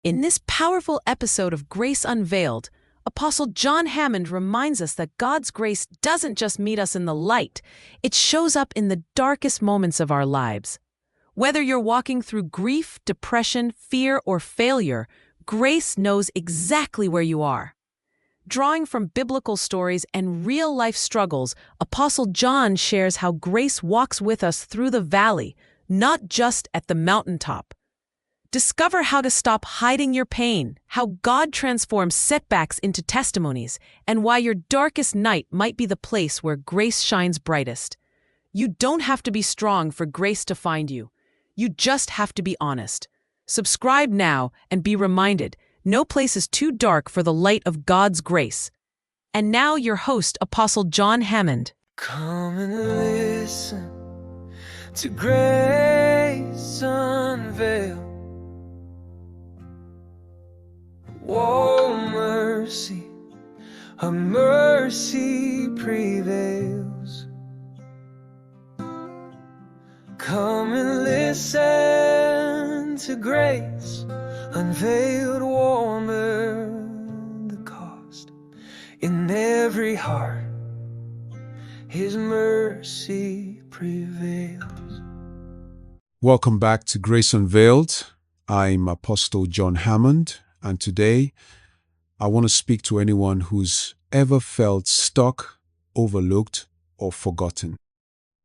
In this powerful episode of Grace Unveiled, Apostle John Hammond reminds us that God's grace doesn't just meet us in the light, it shows up in the darkest moments of our lives. Whether you're walking through grief, depression, fear, or failure, grace knows exactly where you are. Drawing from biblical stories and real-life struggles, Apostle John shares how grace walks with us through the valley, not just at the mountaintop. Discover how to stop hiding your pain, how God transforms setbacks into testimonies, and why your darkest night might be the place where grace shines brightest. You don't have to be strong for grace to find you. You just have to be honest. Subscribe now and be reminded, no place is too dark for the light of God's grace. And now your host, Apostle John Hammond. Come and listen to Grace Unveiled. Oh, mercy, her mercy prevails. Come and listen to Grace Unveiled, warmer the cost in every heart. His mercy prevails. Welcome back to Grace Unveiled. I'm Apostle John Hammond, and today I want to speak to anyone who's ever felt stuck, overlooked, or forgotten.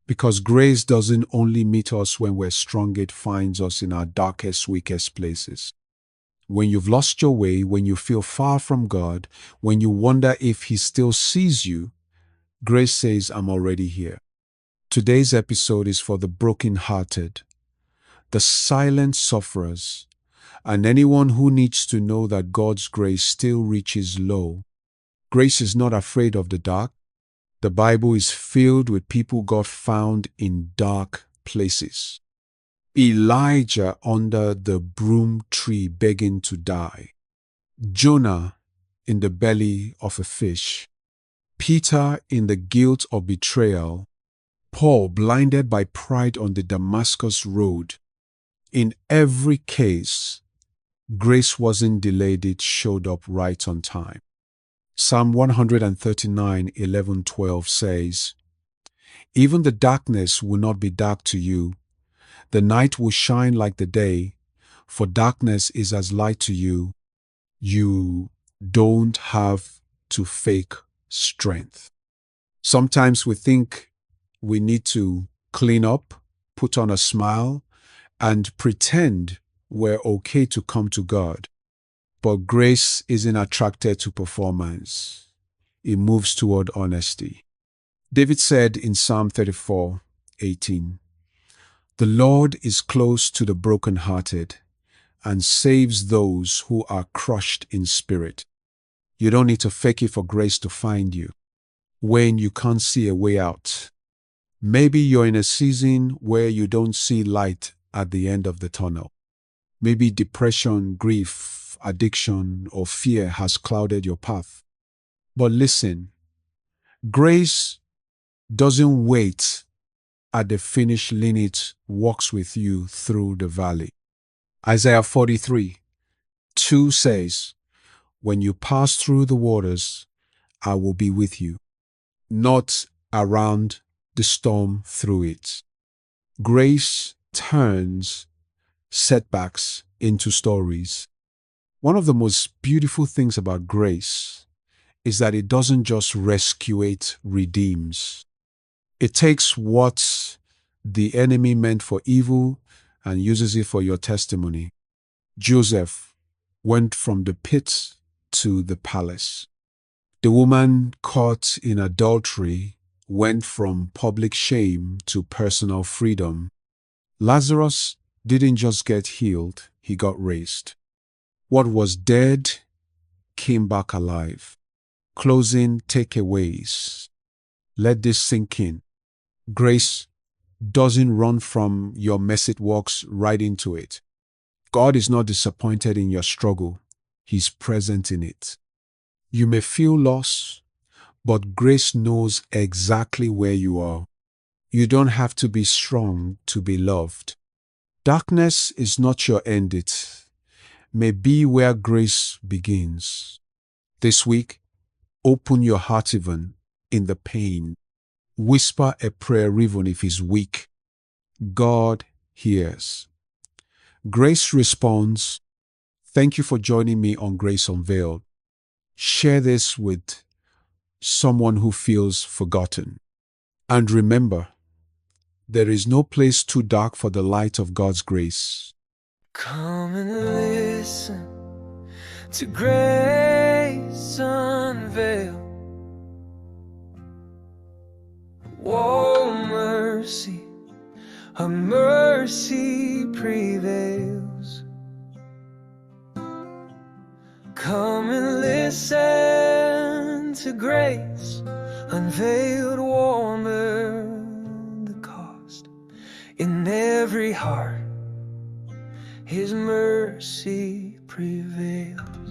Because grace doesn't only meet us when we're strong, it finds us in our darkest, weakest places. When you've lost your way, when you feel far from God, when you wonder if He still sees you, grace says, I'm already here. Today's episode is for the brokenhearted, the silent sufferers, and anyone who needs to know that God's grace still reaches low. Grace is not afraid of the dark. The Bible is filled with people God found in dark places. Elijah under the broom tree begging to die. Jonah in the belly of a fish. Peter in the guilt of betrayal. Paul blinded by pride on the Damascus road. In every case, grace wasn't delayed, it showed up right on time. Psalm 139, 11, 12 says, Even the darkness will not be dark to you. The night will shine like the day, for darkness is as light to you. You don't have to fake strength. Sometimes we think we need to clean up, put on a smile, and pretend we're okay to come to God. But grace isn't attracted to performance. It moves toward honesty. David said in Psalm 34, 18, The Lord is close to the brokenhearted and saves those who are crushed in spirit. You don't need to fake it for grace to find you when you can't see a way out. Maybe you're in a season where you don't see light at the end of the tunnel. Maybe depression, grief, addiction, or fear has clouded your path. But listen, grace doesn't wait at the finish line, it walks with you through the valley. Isaiah 43, 2 says, When you pass through the waters, I will be with you, not around the storm through it. Grace turns setbacks into stories. One of the most beautiful things about grace is that it doesn't just rescue, it redeems. It takes what the enemy meant for evil and uses it for your testimony. Joseph went from the pit to the palace. The woman caught in adultery went from public shame to personal freedom. Lazarus didn't just get healed, he got raised. What was dead came back alive. Closing takeaways. Let this sink in. Grace doesn't run from your mess, it walks right into it. God is not disappointed in your struggle. He's present in it. You may feel lost, but grace knows exactly where you are. You don't have to be strong to be loved. Darkness is not your end, it may be where grace begins. This week, open your heart even in the pain. Whisper a prayer even if it's weak. God hears. Grace responds. Thank you for joining me on Grace Unveiled. Share this with someone who feels forgotten. And remember, there is no place too dark for the light of God's grace. Come and listen to Grace Unveiled. Oh, mercy, a mercy prevails. Come and listen to Grace Unveiled, warmer the cost. In every heart His mercy prevails.